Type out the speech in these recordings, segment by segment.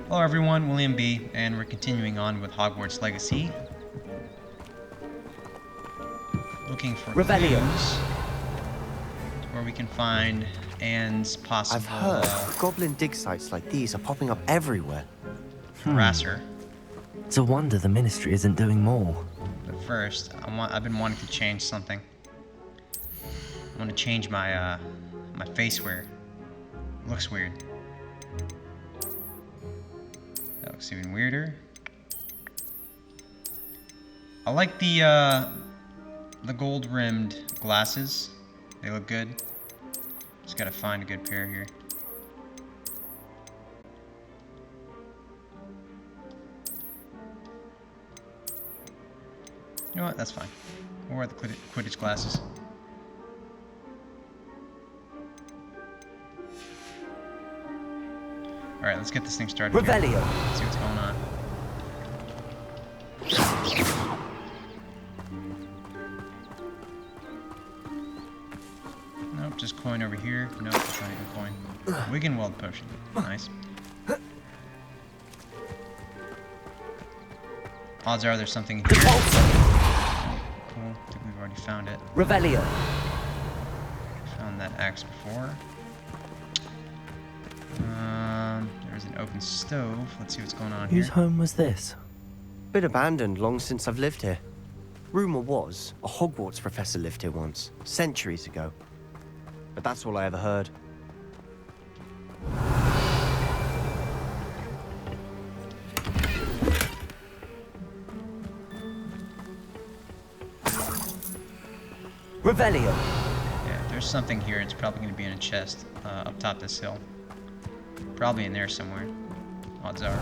Hello everyone, William B, and we're continuing on with Hogwarts Legacy. Looking for clues where we can find Anne's possible I've heard goblin dig sites like these are popping up everywhere. harasser. It's a wonder the Ministry isn't doing more. But first, I've been wanting to change something. I want to change my my face wear. It looks weird. That looks even weirder. I like the gold-rimmed glasses. They look good. Just gotta find a good pair here. You know what? That's fine. We'll wear the Quidditch glasses. Alright, let's get this thing started. Revelio. Here. See what's going on. Nope, just coin over here. Nope, it's not even coin. Wiggenweld potion. Nice. Odds are there's something here. Cool. I think we've already found it. Revelio. Found that axe before. There's an open stove. Let's see what's going on here. Whose home was this? Been abandoned long since I've lived here. Rumor was a Hogwarts professor lived here once, centuries ago. But that's all I ever heard. Revelio. Yeah, there's something here. It's probably going to be in a chest up top this hill. Probably in there somewhere. Odds are.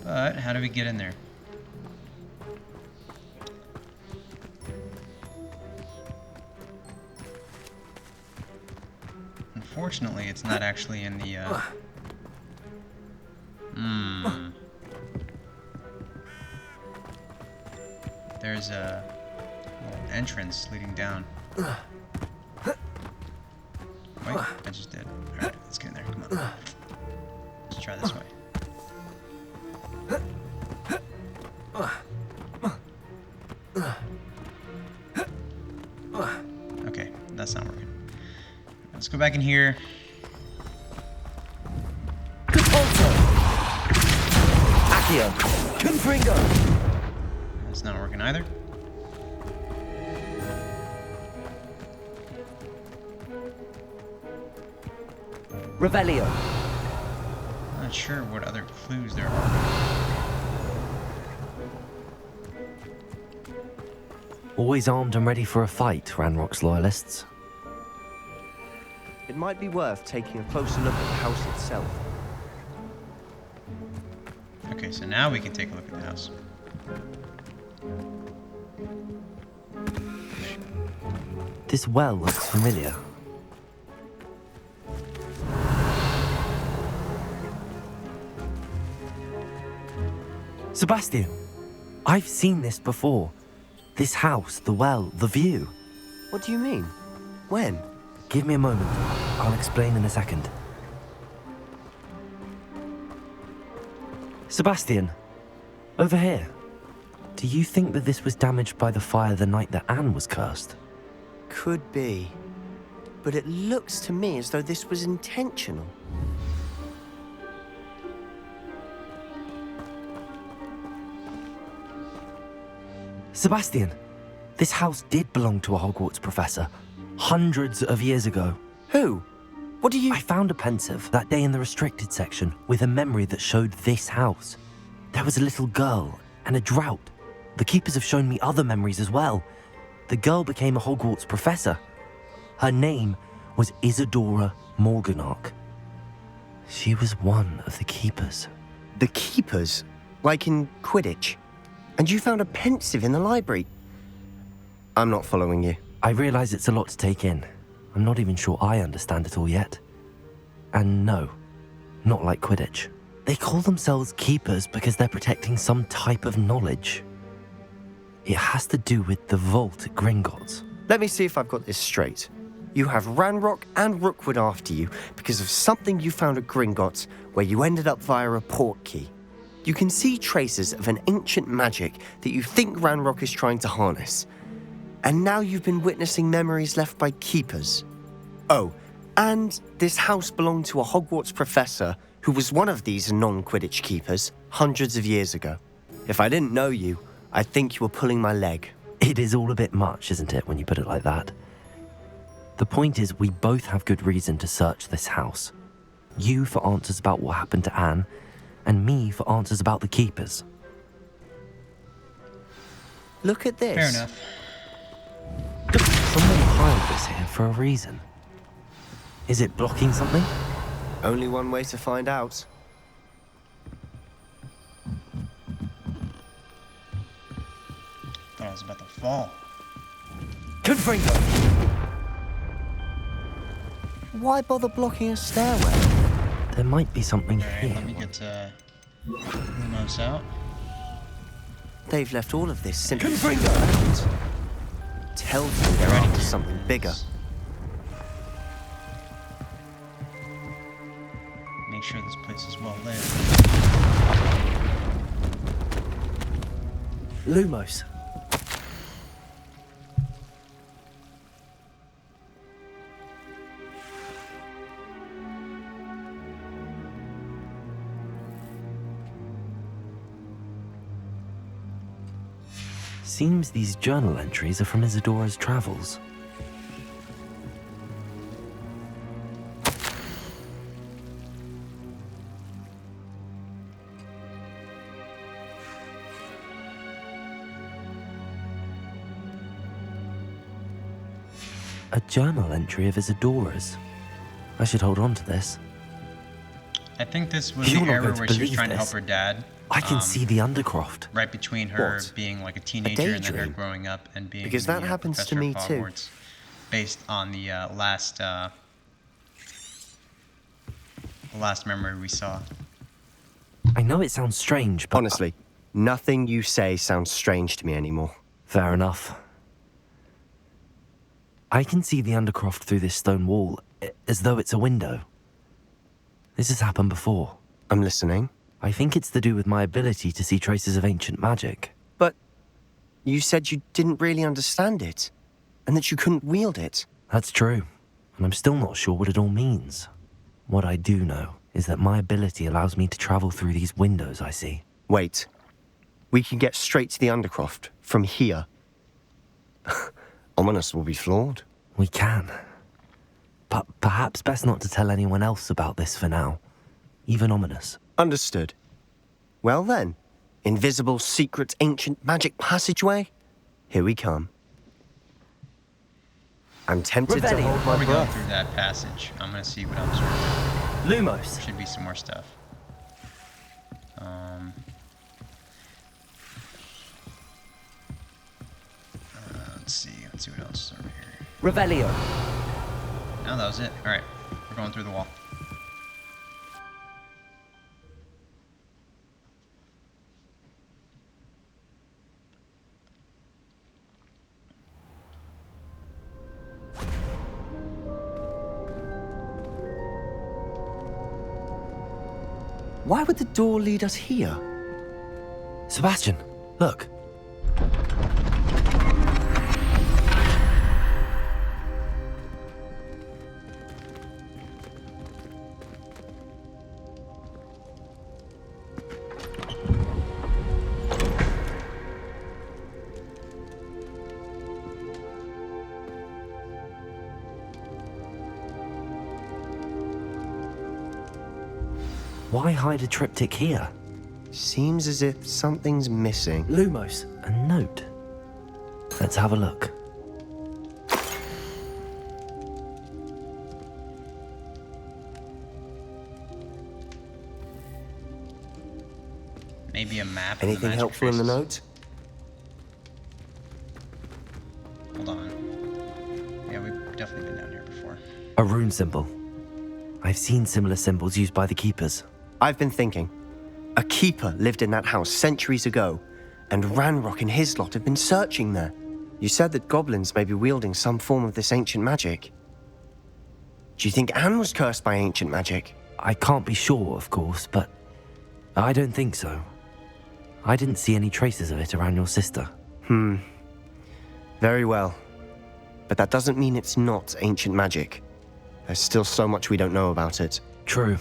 But how do we get in there? Unfortunately, it's not actually in the, There's a little entrance leading down. Wait, I just did. Alright, let's get in there. Come on. Let's try this way. Okay, that's not working. Let's go back in here. Accio. Confringo. That's not working either. Revelio. Not sure what other clues there are. Always armed and ready for a fight, Ranrock's loyalists. It might be worth taking a closer look at the house itself. Okay, so now we can take a look at the house. This well looks familiar. Sebastian, I've seen this before. This house, the well, the view. What do you mean? When? Give me a moment. I'll explain in a second. Sebastian, over here. Do you think that this was damaged by the fire the night that Anne was cursed? Could be. But it looks to me as though this was intentional. Sebastian, this house did belong to a Hogwarts professor, hundreds of years ago. Who? What do you... I found a pensive that day in the restricted section with a memory that showed this house. There was a little girl and a drought. The keepers have shown me other memories as well. The girl became a Hogwarts professor. Her name was Isadora Morganach. She was one of the keepers. The keepers? Like in Quidditch? And you found a pensive in the library? I'm not following you. I realize it's a lot to take in. I'm not even sure I understand it all yet. And no, not like Quidditch. They call themselves keepers because they're protecting some type of knowledge. It has to do with the vault at Gringotts. Let me see if I've got this straight. You have Ranrock and Rookwood after you because of something you found at Gringotts where you ended up via a port key. You can see traces of an ancient magic that you think Ranrock is trying to harness. And now you've been witnessing memories left by keepers. Oh, and this house belonged to a Hogwarts professor who was one of these non-Quidditch keepers hundreds of years ago. If I didn't know you, I'd think you were pulling my leg. It is all a bit much, isn't it, when you put it like that? The point is, we both have good reason to search this house. You for answers about what happened to Anne, and me for answers about the keepers. Look at this. Fair enough. Someone piled this here for a reason. Is it blocking something? Only one way to find out. Thought I was about to fall. Confringo! Why bother blocking a stairway? There might be something Alright, here. let me get Lumos out. They've left all of this simply out. Tell them they're Ready. after something bigger. Make sure this place is well lit. Lumos. Seems these journal entries are from Isadora's travels. A journal entry of Isadora's. I should hold on to this. I think this was You're the not era going to where she was believe trying to help this. her dad. I can see the Undercroft. Right between her What? being like a teenager and then her daydream? growing up and being Because the, that happens to professor me of too. Hogwarts, based on the last memory we saw. I know it sounds strange, but... Honestly, nothing you say sounds strange to me anymore. Fair enough. I can see the Undercroft through this stone wall, as though it's a window. This has happened before. I'm listening. I think it's to do with my ability to see traces of ancient magic. But you said you didn't really understand it, and that you couldn't wield it. That's true, and I'm still not sure what it all means. What I do know is that my ability allows me to travel through these windows I see. Wait. We can get straight to the Undercroft from here. Ominous will be flawed. We can. But perhaps best not to tell anyone else about this for now. Even Ominous. Understood. Well then, invisible, secret, ancient magic passageway? Here we come. I'm tempted to Revelio. hold Before my we go breath. through that passage, I'm gonna see what else. Lumos. Should be some more stuff. Let's see what else is over here. Revelio. No, that was it. All right, we're going through the wall. Why would the door lead us here? Sebastian, look. Why hide a triptych here? Seems as if something's missing. Lumos. A note. Let's have a look. Maybe a map. Anything of the magic helpful in the traces. note? Hold on. Yeah, we've definitely been down here before. A rune symbol. I've seen similar symbols used by the keepers. I've been thinking. A keeper lived in that house centuries ago, and Ranrock and his lot have been searching there. You said that goblins may be wielding some form of this ancient magic. Do you think Anne was cursed by ancient magic? I can't be sure, of course, but I don't think so. I didn't see any traces of it around your sister. Very well. But that doesn't mean it's not ancient magic. There's still so much we don't know about it. True.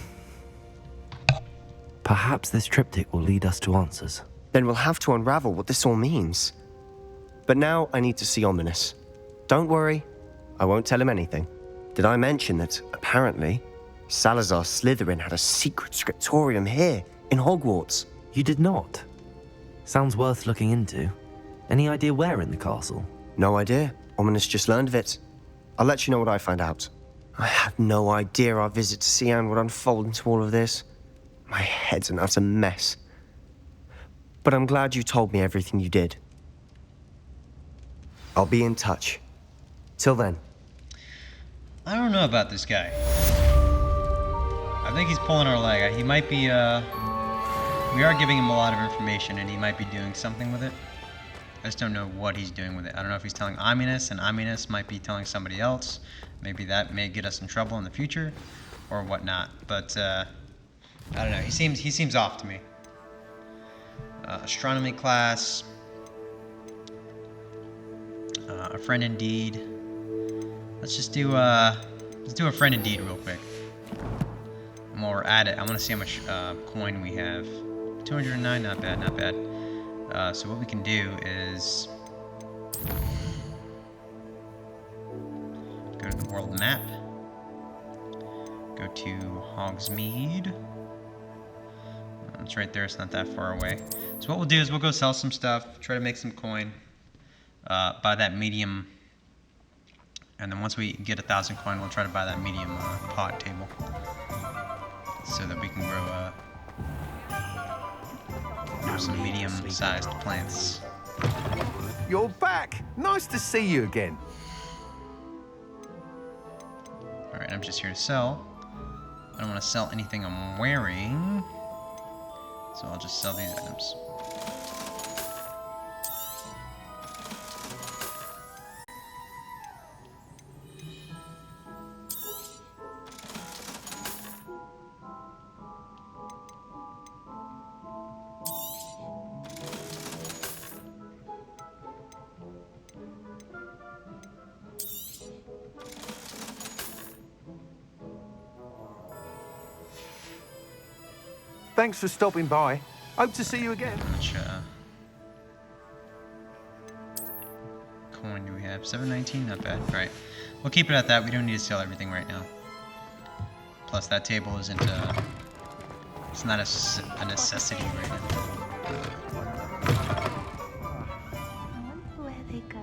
Perhaps this triptych will lead us to answers. Then we'll have to unravel what this all means. But now I need to see Ominous. Don't worry, I won't tell him anything. Did I mention that, apparently, Salazar Slytherin had a secret scriptorium here, in Hogwarts? You did not? Sounds worth looking into. Any idea where in the castle? No idea. Ominous just learned of it. I'll let you know what I find out. I had no idea our visit to Cian would unfold into all of this. My head's an utter mess. But I'm glad you told me everything you did. I'll be in touch. Till then. I don't know about this guy. I think he's pulling our leg. He might be, we are giving him a lot of information and he might be doing something with it. I just don't know what he's doing with it. I don't know if he's telling Ominous and Ominous might be telling somebody else. Maybe that may get us in trouble in the future or whatnot. But, I don't know. He seems off to me. Astronomy class. A friend indeed. Let's do a friend indeed real quick. And while we're at it, I want to see how much coin we have. 209, not bad, not bad. So what we can do is go to the world map. Go to Hogsmeade. It's right there, it's not that far away. So what we'll do is we'll go sell some stuff, try to make some coin, buy that medium, and then once we get 1,000 coin, we'll try to buy that medium pot table, so that we can grow some medium-sized plants. You're back! Nice to see you again. Alright, I'm just here to sell. I don't want to sell anything I'm wearing, so I'll just sell these items. Thanks for stopping by. Hope to see you again. How much coin do we have? 719, not bad. Right, we'll keep it at that. We don't need to sell everything right now. Plus, that table isn't. It's not a necessity right now. Where they go?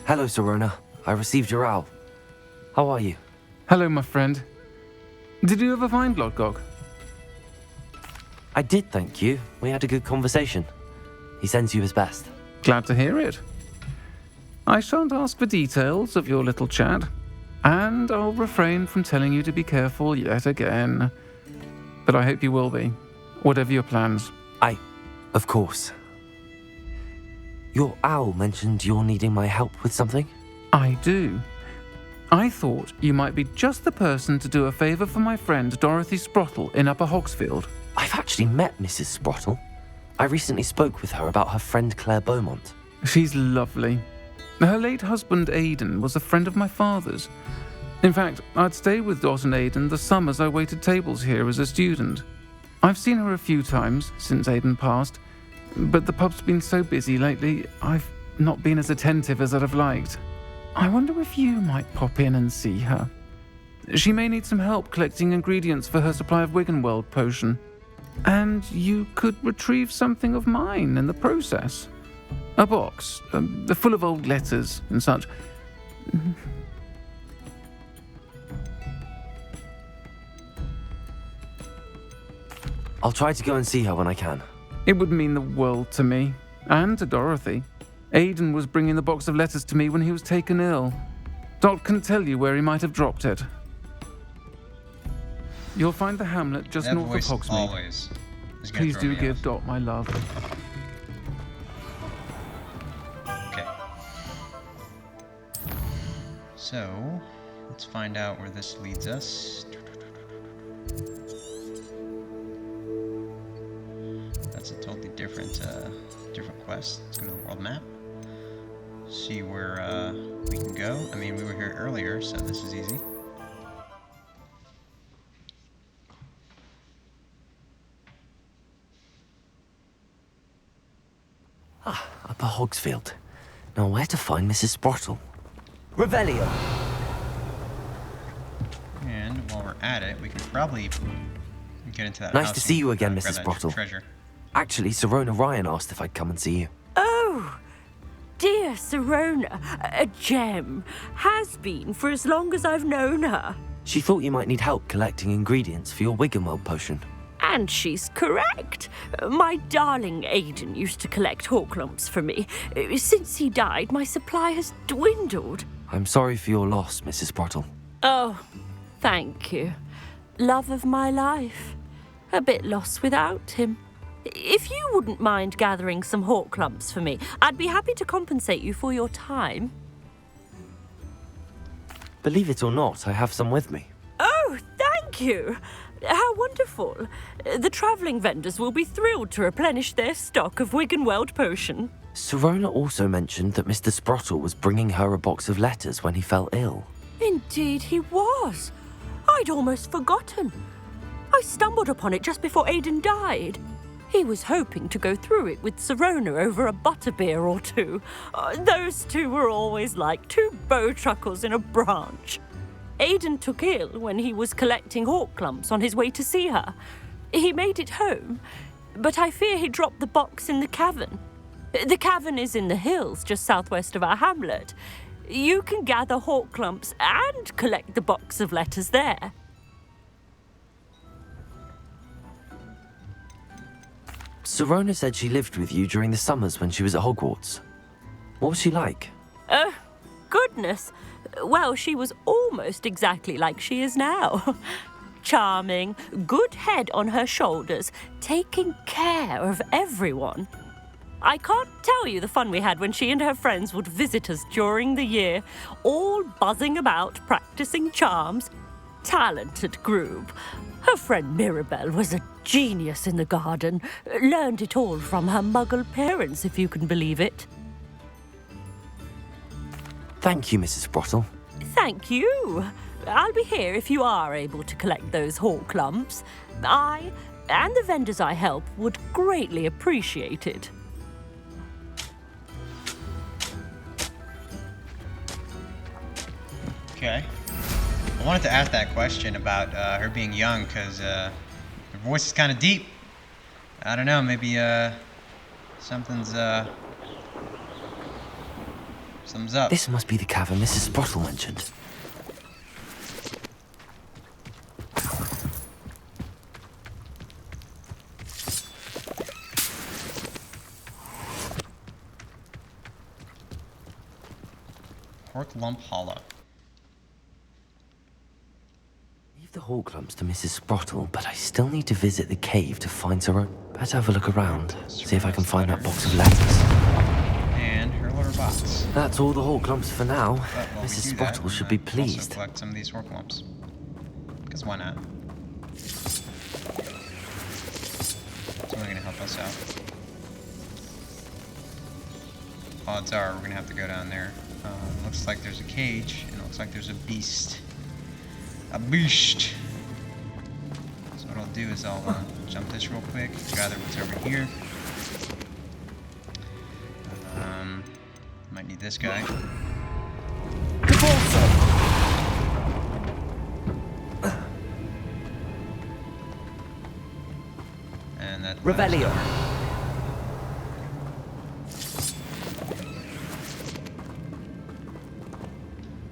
Hello, Serona. I received your owl. How are you? Hello, my friend. Did you ever find Lodgok? I did, thank you. We had a good conversation. He sends you his best. Glad to hear it. I shan't ask for details of your little chat, and I'll refrain from telling you to be careful yet again. But I hope you will be, whatever your plans. Of course. Your owl mentioned you're needing my help with something? I do. I thought you might be just the person to do a favour for my friend Dorothy Sprottle in Upper Hogsfield. I've actually met Mrs. Sprottle. I recently spoke with her about her friend Claire Beaumont. She's lovely. Her late husband Aidan was a friend of my father's. In fact, I'd stay with Dot and Aidan the summers I waited tables here as a student. I've seen her a few times since Aidan passed, but the pub's been so busy lately, I've not been as attentive as I'd have liked. I wonder if you might pop in and see her. She may need some help collecting ingredients for her supply of Wiggenweld potion. And you could retrieve something of mine in the process. A box, full of old letters and such. I'll try to go and see her when I can. It would mean the world to me, and to Dorothy. Aidan was bringing the box of letters to me when he was taken ill. Dot can tell you where he might have dropped it. You'll find the hamlet just That north of voice Hogsmeade. always is gonna Please throw do me give off. Dot my love. Okay. So, let's find out where this leads us. That's a totally different quest. Let's go to the world map. See where we can go. I mean, we were here earlier, so this is easy. Upper Hogsfield. Now where to find Mrs. Sprottle? Revelio! And while we're at it, we can probably get into that Nice house to see and, you again, grab Mrs. that Sprottle. treasure. Actually, Serona Ryan asked if I'd come and see you. Oh, dear Serona, a gem. Has been for as long as I've known her. She thought you might need help collecting ingredients for your Wiggenweld potion. And she's correct. My darling Aidan used to collect Horklumps for me. Since he died, my supply has dwindled. I'm sorry for your loss, Mrs. Sprottle. Oh, thank you. Love of my life. A bit lost without him. If you wouldn't mind gathering some Horklumps for me, I'd be happy to compensate you for your time. Believe it or not, I have some with me. Oh, thank you. How wonderful. The travelling vendors will be thrilled to replenish their stock of Wiggenweld potion. Serona also mentioned that Mr. Sprottle was bringing her a box of letters when he fell ill. Indeed he was. I'd almost forgotten. I stumbled upon it just before Aidan died. He was hoping to go through it with Serona over a butterbeer or two. Those two were always like two bowtruckles in a branch. Aidan took ill when he was collecting Horklumps on his way to see her. He made it home, but I fear he dropped the box in the cavern. The cavern is in the hills just southwest of our hamlet. You can gather Horklumps and collect the box of letters there. Serona said she lived with you during the summers when she was at Hogwarts. What was she like? Goodness. Well, she was almost exactly like she is now. Charming, good head on her shoulders, taking care of everyone. I can't tell you the fun we had when she and her friends would visit us during the year, all buzzing about, practicing charms. Talented group. Her friend Mirabelle was a genius in the garden. Learned it all from her muggle parents, if you can believe it. Thank you, Mrs. Sprottle. Thank you. I'll be here if you are able to collect those Horklumps. I and the vendors I help would greatly appreciate it. Okay. I wanted to ask that question about her being young, because her voice is kind of deep. I don't know, maybe something's up. This must be the cavern Mrs. Sprottle mentioned. Horklump Hollow. Leave the Horklumps to Mrs. Sprottle, but I still need to visit the cave to find Serona. Better have a look around, see if I can find that box of letters. And her litter box. That's all the Horklumps for now. But while we Mrs. do that, Sprottle should be also pleased. collect some of these Horklumps. Because why not? It's only going to help us out. Odds are we're going to have to go down there. Looks like there's a cage, and it looks like there's a beast. A beast! So what I'll do is I'll jump this real quick, gather what's over here. Might need this guy. And that. Revelio.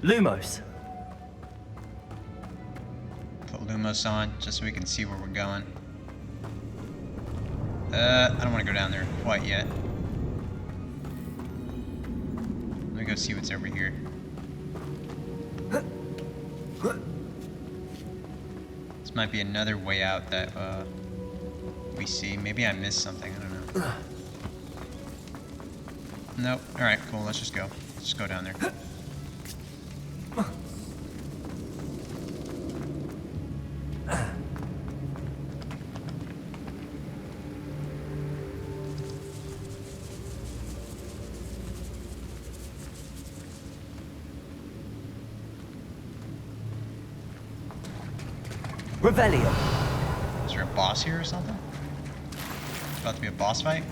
Lumos. Put Lumos on just so we can see where we're going. I don't want to go down there quite yet. Let me go see what's over here. Let's This might be another way out that we see. Maybe I missed something. I don't know. Nope. All right, cool. Let's just go. Let's just go down there. Revelio. Is there a boss here or something? About to be a boss fight?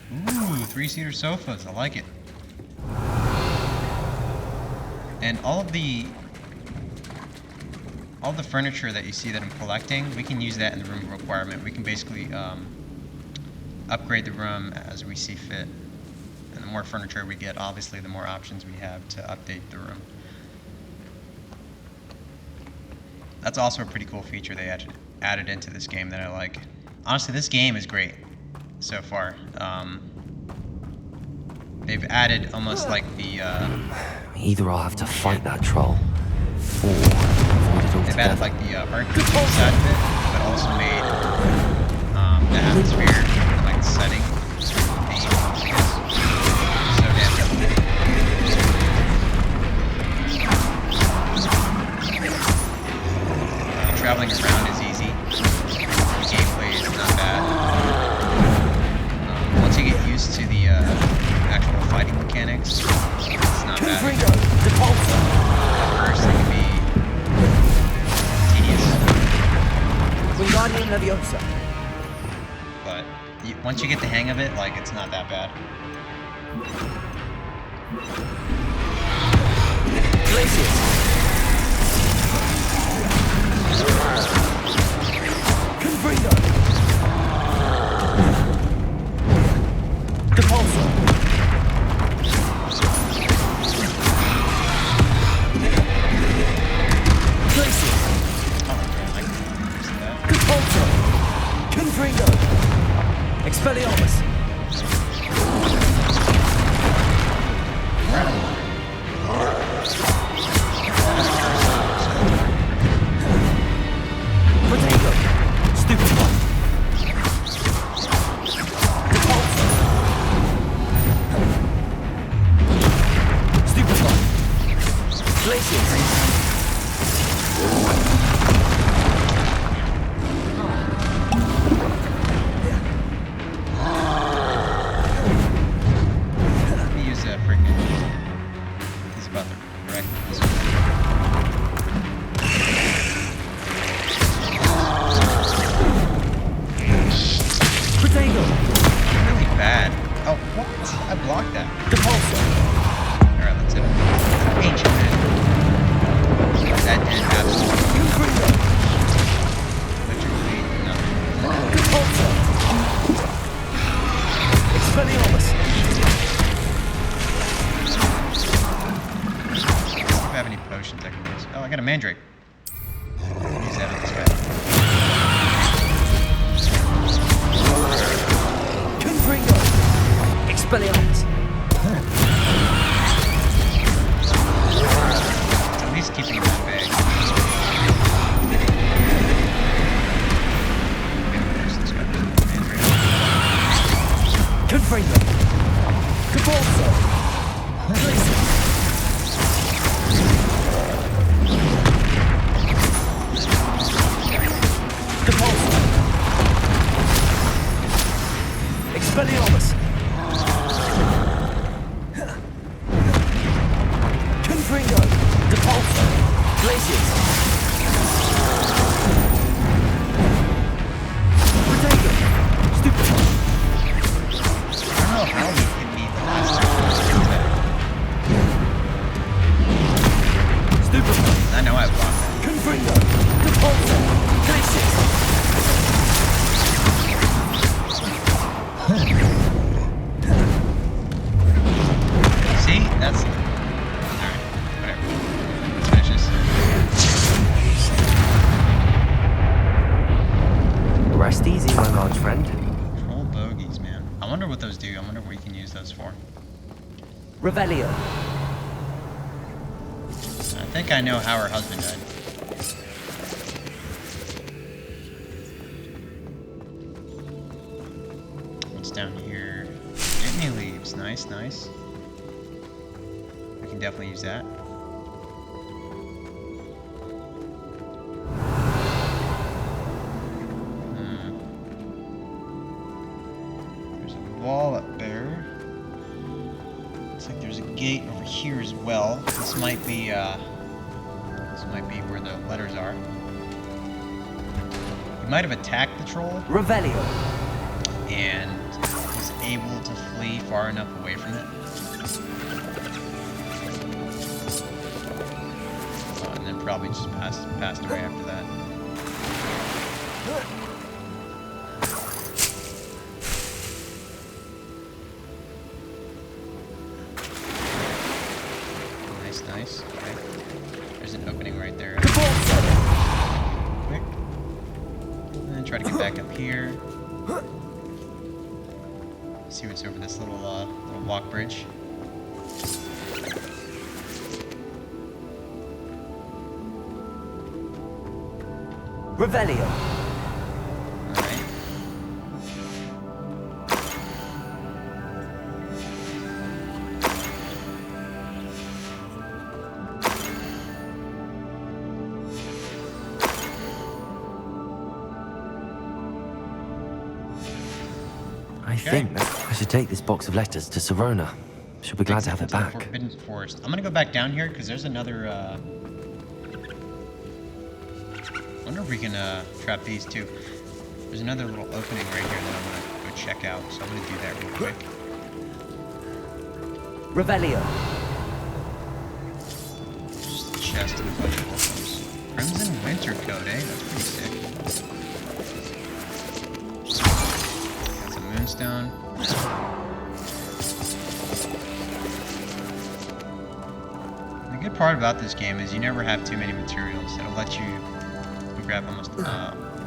Ooh, 3-seater sofas. I like it. And all the furniture that you see that I'm collecting, we can use that in the room requirement. We can basically upgrade the room as we see fit. And the more furniture we get, obviously, the more options we have to update the room. That's also a pretty cool feature they added into this game that I like. Honestly, this game is great so far. They've added almost like the... Either I'll have to fight that troll, or avoid it altogether. They've added like the RPG side of it, but also made the atmosphere, like the setting, so damn good. Traveling around is easy. The gameplay is not bad. Once you get used to the actual fighting mechanics, it's not bad. At first, it can be tedious. But once you get the hang of it, like, it's not that bad. Expelliarmus. Potato. Stupid one. Stupid one. Glaciers. Mandrake. Use that on this guy. Confringo. Expelliarmus. At least keep him in that bag. Confringo. Cabalso. Expelliarmus. Confringo. Depulso. Glaciers. Potato. Stupid. I don't know how he can beat the last two. Stupid. I know I blocked that. Confringo. Depulso. Glaciers. See? That's... Alright, whatever. Let's finish this. Rest easy, my large friend. Troll bogeys, man. I wonder what those do. I wonder what you can use those for. Revelio. think I know how her husband died. What's down here? Jitney leaves. Nice, nice. We can definitely use that. There's a wall up there. Looks like there's a gate over here as well. This might be where the letters are. He might have attacked the troll Revelio. and was able to flee far enough away from it. And then probably just passed away after that. Nice, nice. Okay. There's an opening right there. Quick. And then try to get back up here. See what's over this little walk bridge. Revelio. Alright. I think that I should take this box of letters to Serona. She'll be glad to have it back. Forbidden Forest. I'm gonna go back down here because there's another. I wonder if we can trap these too. There's another little opening right here that I'm gonna go check out. So I'm gonna do that real quick. Revelio. Just a chest and a bunch of books. Crimson Winter Coat, eh? That's pretty sick. Got some Moonstone. The good part about this game is you never have too many materials. It'll let you grab almost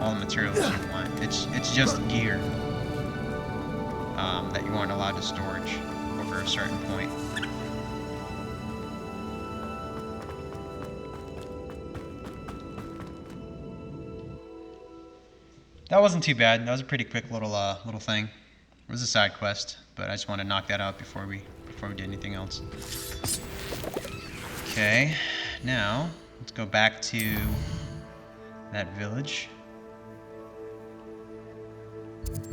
all the materials you want. It's just gear that you aren't allowed to storage over a certain point. That wasn't too bad. That was a pretty quick little thing. It was a side quest, but I just wanted to knock that out before we did anything else. Okay, now let's go back to that village.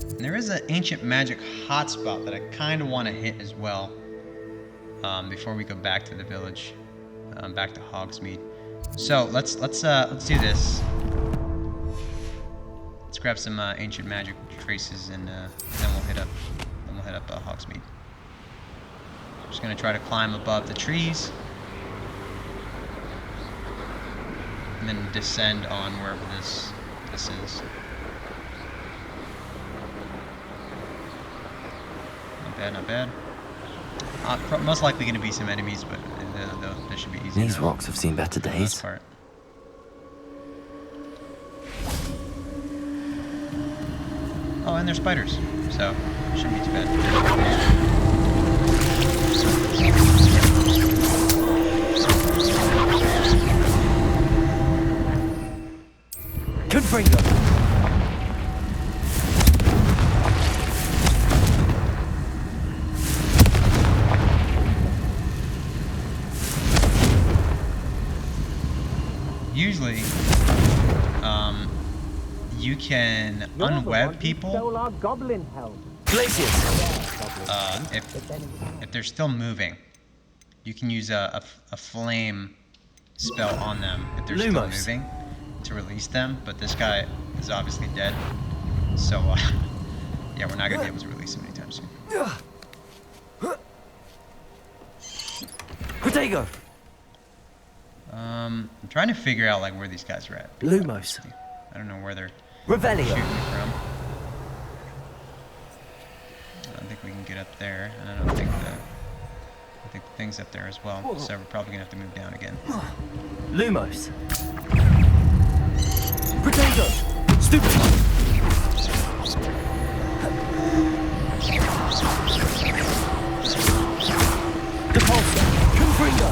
And there is an ancient magic hotspot that I kind of want to hit as well before we go back to the village, back to Hogsmeade. So let's do this. Let's grab some ancient magic traces and then we'll hit up Hogsmeade. I'm just gonna try to climb above the trees and then descend on wherever this is. Not bad, not bad. Most likely going to be some enemies, but they should be easy. These rocks have seen better for the most days. part. Oh, and there's spiders, so shouldn't be too bad. Confringo. Usually, you can unweb people if they're still moving. You can use a flame spell on them if they're still Lumos. moving to release them, but this guy is obviously dead, so yeah, we're not gonna be able to release him anytime soon. Protego. I'm trying to figure out like where these guys are at. Lumos. I don't know where they're Revelio. shooting me from. I don't think we can get up there, and I don't think the thing's up there as well. So we're probably gonna have to move down again. Lumos. Protego. Stupid. Depulso. Confringo.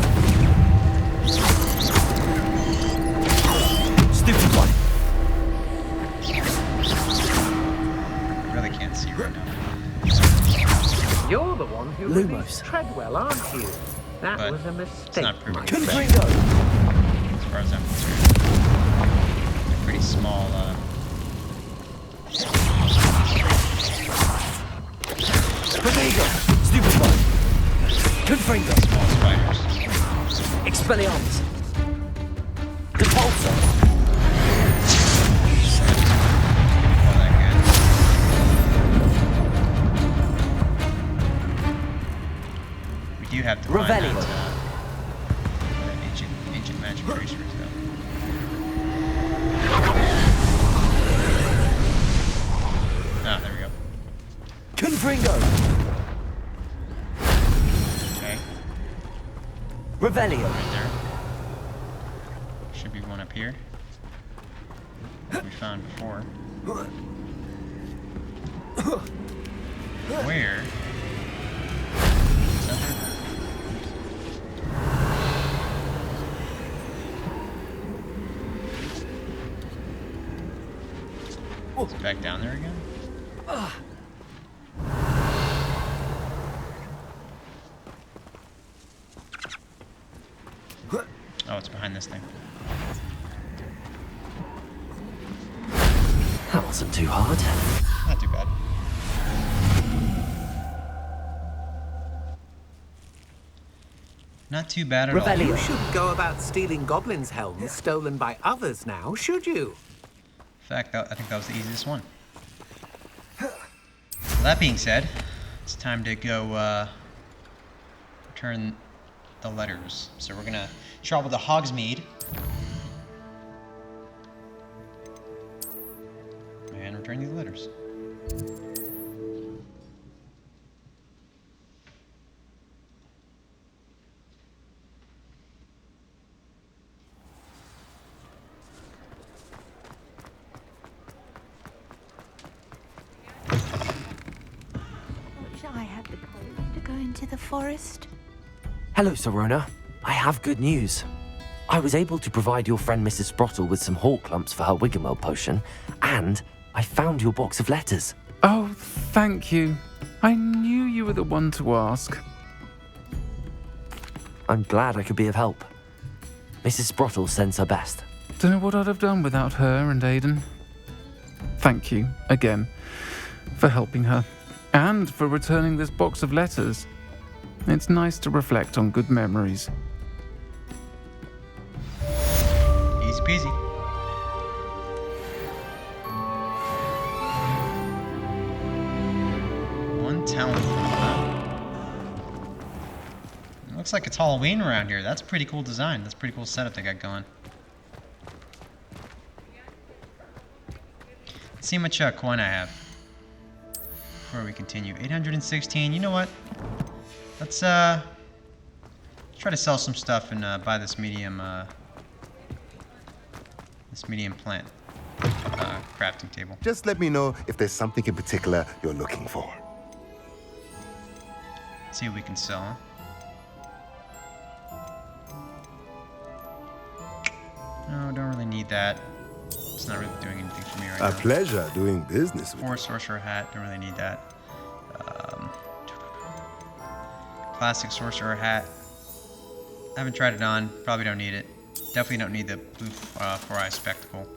well, aren't you? That But was a it's not mistake, my proven friend. as far as I'm concerned. They're pretty small, Protego! Stupid boy! Confringo! small spiders. Expelliarmus! Depulso! All that good. We do have to find Revelio. that ancient magic tracers, though. Ah, there we go. Confringo! Okay, Revelio! right there. Should be one up here. We found before. Where? Is that there? Is it back down there again? Oh, it's behind this thing. That wasn't too hard. Not too bad. Not too bad at all. Revelio. You shouldn't go about stealing goblins' helms stolen by others now, should you? In fact, I think that was the easiest one. Well, that being said, it's time to go return the letters. So we're gonna travel to Hogsmeade and return these letters. Wish I had the courage to go into the forest. Hello, Serona. I have good news. I was able to provide your friend Mrs. Sprottle with some hawk lumps for her Wiggenweld potion, and I found your box of letters. Oh, thank you. I knew you were the one to ask. I'm glad I could be of help. Mrs. Sprottle sends her best. Don't know what I'd have done without her and Aidan. Thank you, again, for helping her, and for returning this box of letters. It's nice to reflect on good memories. Easy peasy. One talent point, huh? It looks like it's Halloween around here. That's a pretty cool design. That's a pretty cool setup they got going. Let's see how much coin I have before we continue. 816. You know what? Let's try to sell some stuff and buy this medium plant crafting table. Just let me know if there's something in particular you're looking for. See what we can sell. Huh? No, don't really need that. It's not really doing anything for me right now. A pleasure doing business with you. Forest Sorcerer hat, don't really need that. Classic Sorcerer hat. I haven't tried it on, probably don't need it. Definitely don't need the blue 4-eye spectacle.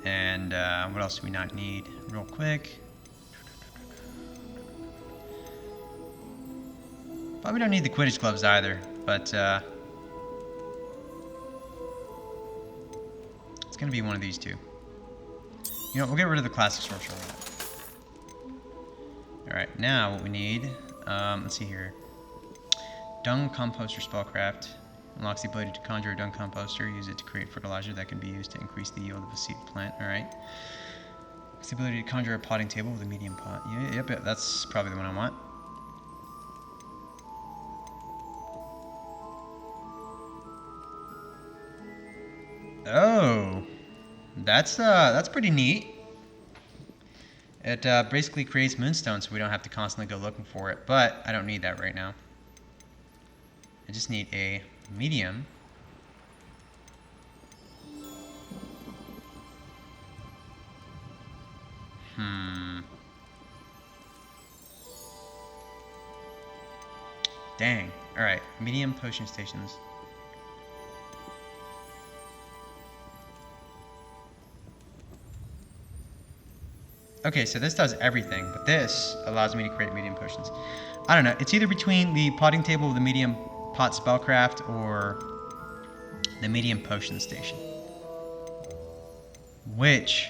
And what else do we not need? Real quick. Probably don't need the Quidditch gloves either, but it's gonna be one of these two. You know, we'll get rid of the classic sorcerer. Alright, now what we need, let's see here. Dung composter spellcraft. Unlocks the ability to conjure a dung composter. Use it to create fertilizer that can be used to increase the yield of a seed plant. Alright. It's the ability to conjure a potting table with a medium pot. Yep, that's probably the one I want. Oh, that's pretty neat. It basically creates moonstone, so we don't have to constantly go looking for it. But I don't need that right now. I just need a medium. Dang. Alright, medium potion stations. Okay, so this does everything, but this allows me to create medium potions. I don't know, it's either between the potting table of the medium pot spellcraft or the medium potion station. Which...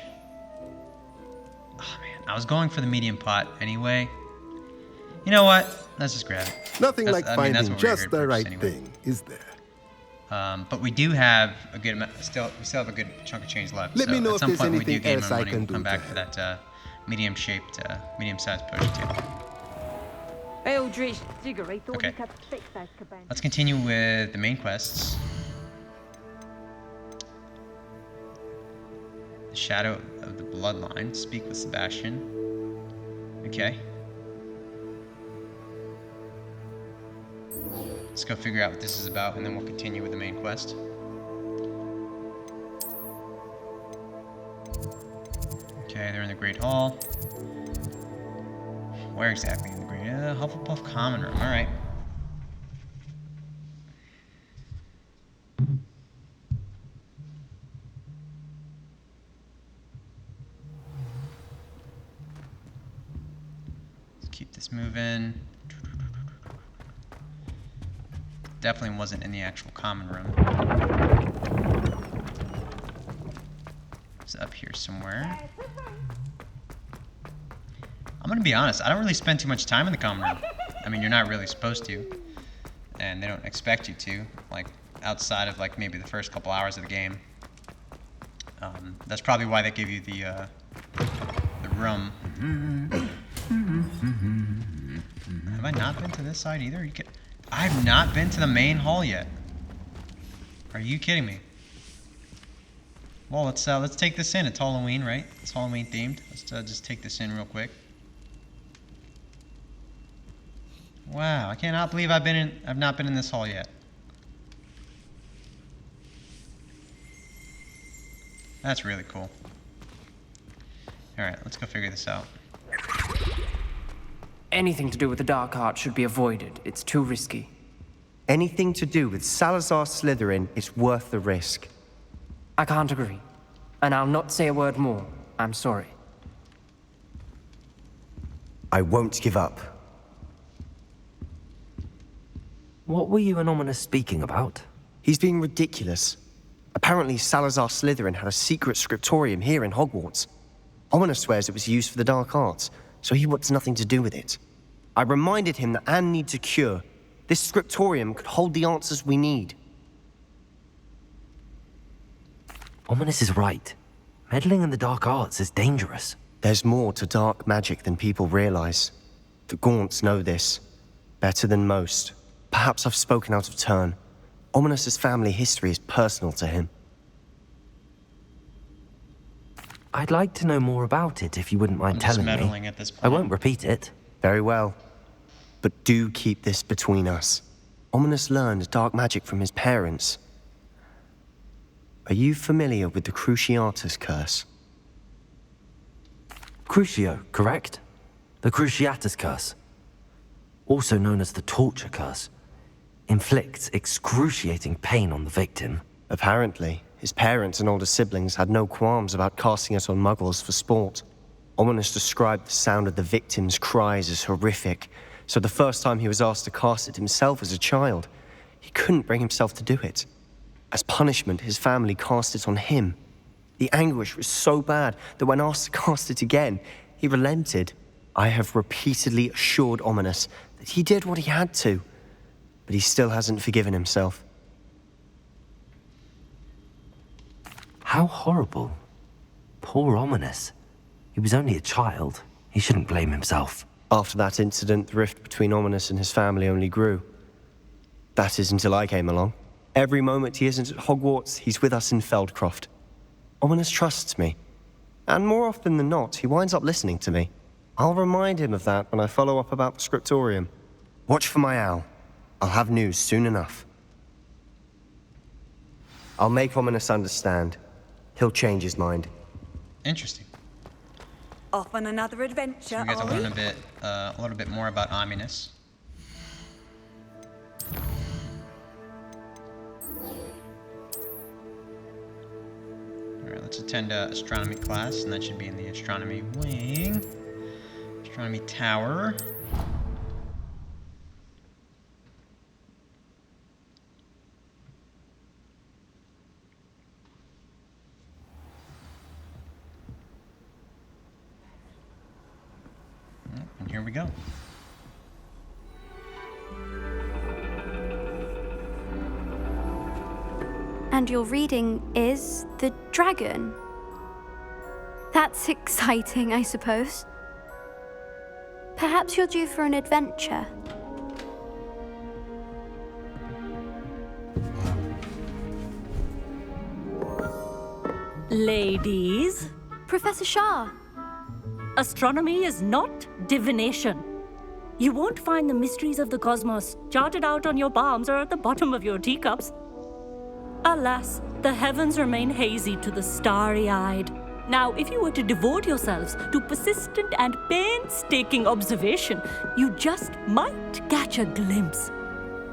Oh man, I was going for the medium pot anyway. You know what? Let's just grab it. Nothing That's- like I mean, that's finding what we're here just to the purchase right anyway. thing, is there? But we do have a good amount. We still have a good chunk of change left. Let so me know at if some there's point when we do anything gain else more I money, can we'll do come to back for that medium-sized potion table. Okay. Let's continue with the main quests. The Shadow of the Bloodline. Speak with Sebastian. Okay. Let's go figure out what this is about, and then we'll continue with the main quest. Okay, they're in the Great Hall. Where exactly in the Great... Hufflepuff Common Room. Alright. Let's keep this moving. Definitely wasn't in the actual common room. It's up here somewhere. I'm gonna be honest, I don't really spend too much time in the common room. I mean, you're not really supposed to. And they don't expect you to, like, outside of, like, maybe the first couple hours of the game. That's probably why they give you the room. Have I not been to this side either? I've not been to the main hall yet. Are you kidding me? Well, let's take this in. It's Halloween, right? It's Halloween themed. Let's just take this in real quick. Wow, I cannot believe I've not been in this hall yet. That's really cool. Alright, let's go figure this out. Anything to do with the dark art should be avoided. It's too risky. Anything to do with Salazar Slytherin is worth the risk. I can't agree. And I'll not say a word more. I'm sorry. I won't give up. What were you and Ominous speaking about? He's being ridiculous. Apparently, Salazar Slytherin had a secret scriptorium here in Hogwarts. Ominous swears it was used for the dark arts, so he wants nothing to do with it. I reminded him that Anne needs a cure. This scriptorium could hold the answers we need. Ominous is right. Meddling in the dark arts is dangerous. There's more to dark magic than people realize. The Gaunts know this. Better than most. Perhaps I've spoken out of turn. Ominous's family history is personal to him. I'd like to know more about it if you wouldn't mind I'm just telling meddling me. at this point. I won't repeat it. Very well. But do keep this between us. Ominous learned dark magic from his parents. Are you familiar with the Cruciatus Curse? Crucio, correct? The Cruciatus Curse. Also known as the Torture Curse. Inflicts excruciating pain on the victim. Apparently, his parents and older siblings had no qualms about casting it on muggles for sport. Ominous described the sound of the victim's cries as horrific, so the first time he was asked to cast it himself as a child, he couldn't bring himself to do it. As punishment, his family cast it on him. The anguish was so bad that when asked to cast it again, he relented. I have repeatedly assured Ominous that he did what he had to, but he still hasn't forgiven himself. How horrible. Poor Ominous. He was only a child. He shouldn't blame himself. After that incident, the rift between Ominous and his family only grew. That is until I came along. Every moment he isn't at Hogwarts, he's with us in Feldcroft. Ominous trusts me. And more often than not, he winds up listening to me. I'll remind him of that when I follow up about the scriptorium. Watch for my owl. I'll have news soon enough. I'll make Ominous understand. He'll change his mind. Interesting. Off on another adventure, So we get to learn a little bit more about Ominous. Alright, let's attend astronomy class, and that should be in the astronomy wing. Astronomy tower. And here we go. And your reading is the dragon. That's exciting, I suppose. Perhaps you're due for an adventure. Ladies, Professor Shah. astronomy is not divination. You won't find the mysteries of the cosmos charted out on your palms or at the bottom of your teacups. Alas, the heavens remain hazy to the starry-eyed. Now, if you were to devote yourselves to persistent and painstaking observation, you just might catch a glimpse.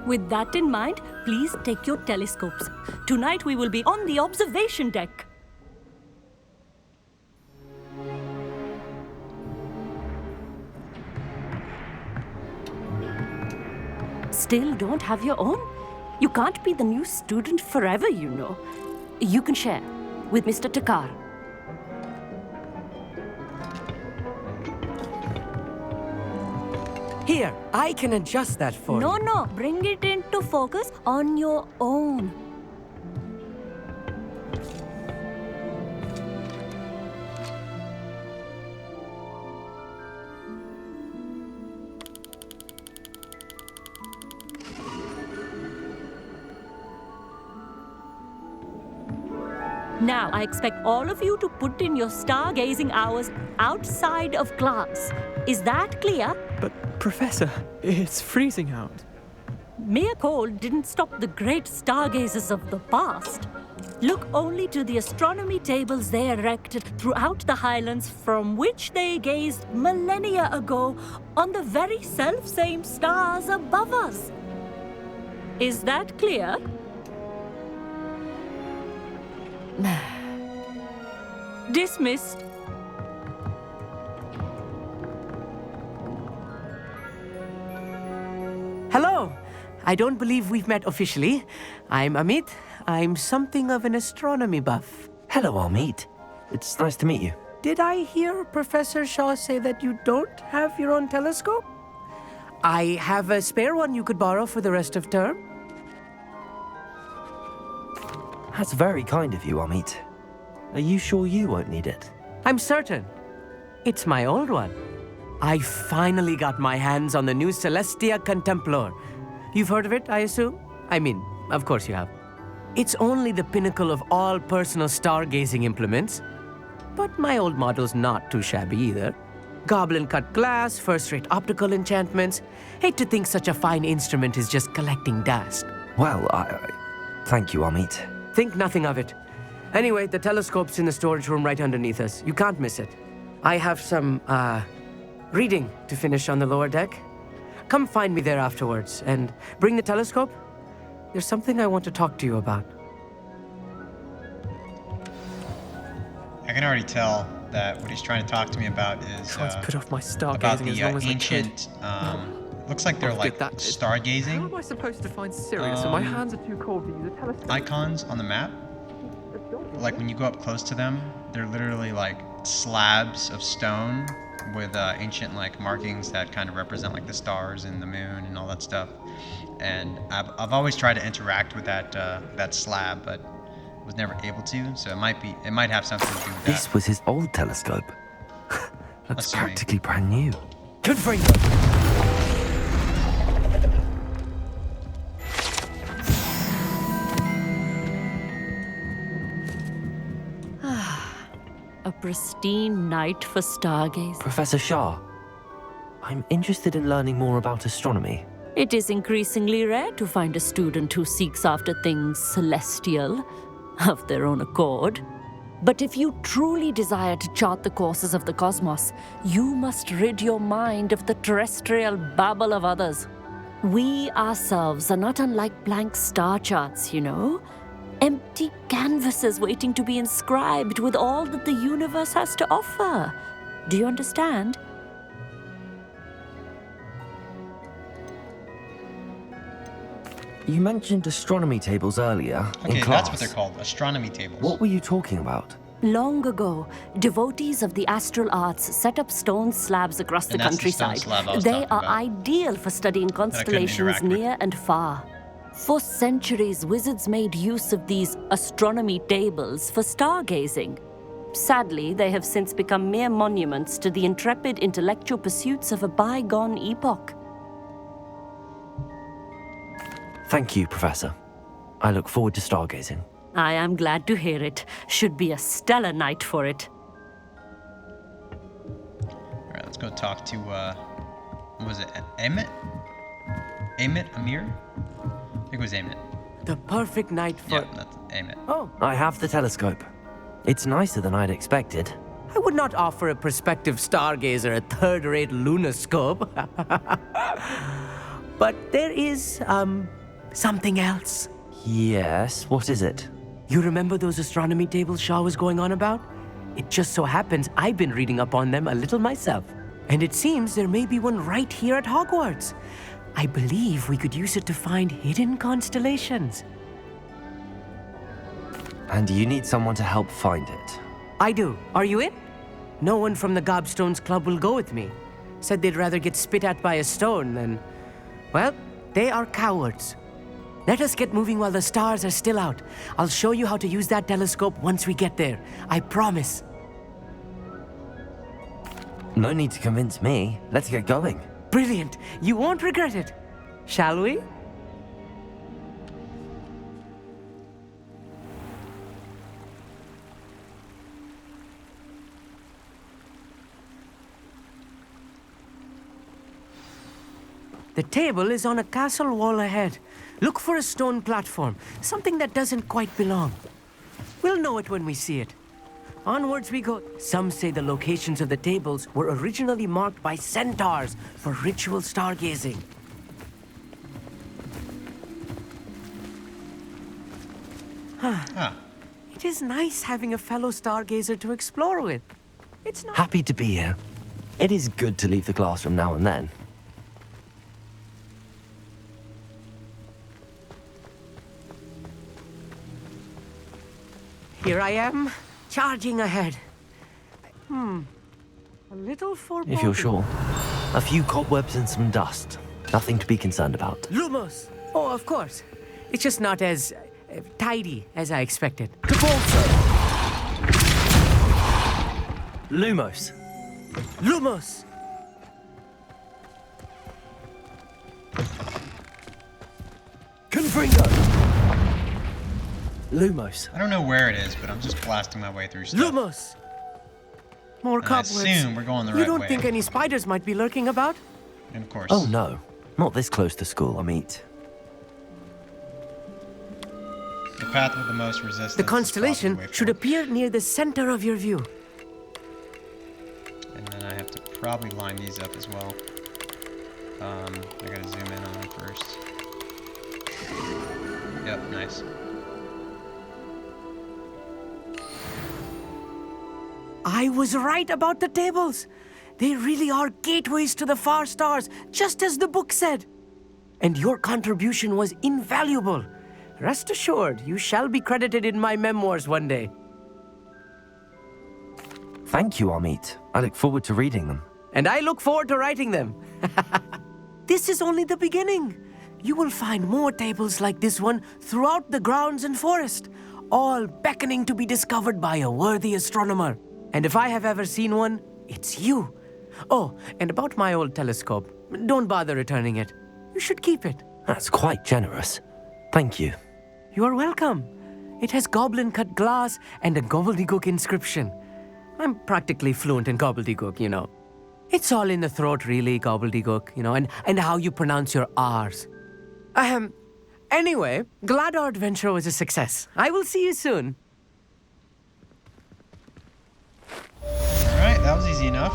With that in mind, please take your telescopes. Tonight we will be on the observation deck. Still don't have your own? You can't be the new student forever, you know. You can share with Mr. Takar. Here, I can adjust that for you. No, bring it into focus on your own. Now, I expect all of you to put in your stargazing hours outside of class. Is that clear? But, Professor, it's freezing out. Mere cold didn't stop the great stargazers of the past. Look only to the astronomy tables they erected throughout the highlands from which they gazed millennia ago on the very self-same stars above us. Is that clear? Dismissed. Hello. I don't believe we've met officially. I'm Amit. I'm something of an astronomy buff. Hello, Amit. It's nice to meet you. Did I hear Professor Shaw say that you don't have your own telescope? I have a spare one you could borrow for the rest of term. That's very kind of you, Amit. Are you sure you won't need it? I'm certain. It's my old one. I finally got my hands on the new Celestia Contemplar. You've heard of it, I assume? I mean, of course you have. It's only the pinnacle of all personal stargazing implements. But my old model's not too shabby either. Goblin-cut glass, first-rate optical enchantments. Hate to think such a fine instrument is just collecting dust. Well, thank you, Amit. Think nothing of it. Anyway, the telescope's in the storage room right underneath us. You can't miss it. I have some, reading to finish on the lower deck. Come find me there afterwards, and bring the telescope. There's something I want to talk to you about. I can already tell that what he's trying to talk to me about is Trying to put off my stargazing about as the long as ancient. Looks like they're like How am stargazing I supposed to find Sirius when my hands are too cold to use a telescope? icons on the map. Like when you go up close to them, they're literally like slabs of stone with ancient like markings that kind of represent like the stars and the moon and all that stuff. And I've always tried to interact with that slab, but was never able to. So it might have something to do with that. This was his old telescope. Looks Assuming. practically brand new. Good for you. A pristine night for stargazing. Professor Shah, I'm interested in learning more about astronomy. It is increasingly rare to find a student who seeks after things celestial of their own accord. But if you truly desire to chart the courses of the cosmos, you must rid your mind of the terrestrial babble of others. We ourselves are not unlike blank star charts, you know. Empty canvases waiting to be inscribed with all that the universe has to offer. Do you understand? You mentioned astronomy tables earlier in Okay, class. that's what they're called, astronomy tables. What were you talking about? Long ago, devotees of the astral arts set up stone slabs across the And that's the stone countryside. slab I was They talking are about. ideal for studying constellations interact with. near and far. For centuries, wizards made use of these astronomy tables for stargazing. Sadly, they have since become mere monuments to the intrepid intellectual pursuits of a bygone epoch. Thank you, Professor. I look forward to stargazing. I am glad to hear it. Should be a stellar night for it. Alright, let's go talk to, what was it, Amit? Amir? I think it was Amit. The perfect night for... Yeah, that's Amit. Oh, I have the telescope. It's nicer than I'd expected. I would not offer a prospective stargazer a third-rate lunoscope. But there is, something else. Yes, what is it? You remember those astronomy tables Shaw was going on about? It just so happens I've been reading up on them a little myself. And it seems there may be one right here at Hogwarts. I believe we could use it to find hidden constellations. And you need someone to help find it. I do. Are you in? No one from the Gobstones Club will go with me. Said they'd rather get spit at by a stone than... Well, they are cowards. Let us get moving while the stars are still out. I'll show you how to use that telescope once we get there. I promise. No need to convince me. Let's get going. Brilliant. You won't regret it. Shall we? The table is on a castle wall ahead. Look for a stone platform, something that doesn't quite belong. We'll know it when we see it. Onwards we go. Some say the locations of the tables were originally marked by centaurs for ritual stargazing. It is nice having a fellow stargazer to explore with. It's not... Happy to be here. It is good to leave the classroom now and then. Here I am, charging ahead. A little foreboding. If you're sure. A few cobwebs and some dust. Nothing to be concerned about. Lumos! Oh, of course. It's just not as tidy as I expected. Lumos. Lumos! Confringo. Lumos. I don't know where it is, but I'm just blasting my way through stuff. Lumos! More And I cobwebs. assume we're going the You right don't way. think any spiders might be lurking about? And of course. Oh no. Not this close to school, Amit. The path with the most resistance. The is constellation probably the way should forward. appear near the center of your view. And then I have to probably line these up as well. I gotta zoom in on them first. Yep, nice. I was right about the tables. They really are gateways to the far stars, just as the book said. And your contribution was invaluable. Rest assured, you shall be credited in my memoirs one day. Thank you, Amit. I look forward to reading them. And I look forward to writing them. This is only the beginning. You will find more tables like this one throughout the grounds and forest, all beckoning to be discovered by a worthy astronomer. And if I have ever seen one, it's you. Oh, and about my old telescope, don't bother returning it. You should keep it. That's quite generous. Thank you. You are welcome. It has goblin-cut glass and a gobbledygook inscription. I'm practically fluent in gobbledygook, you know. It's all in the throat, really, gobbledygook, you know, and how you pronounce your R's. Anyway, glad our adventure was a success. I will see you soon. Alright, that was easy enough.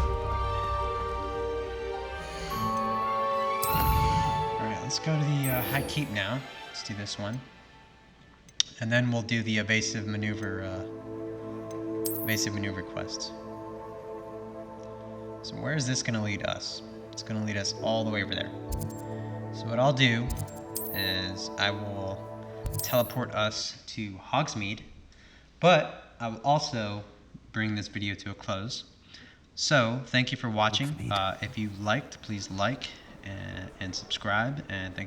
Alright, let's go to the High Keep now. Let's do this one. And then we'll do the evasive maneuver quest. So where is this going to lead us? It's going to lead us all the way over there. So what I'll do is I will teleport us to Hogsmeade, but I will also bring this video to a close. So thank you for watching. If you liked, please like and subscribe, and thank you.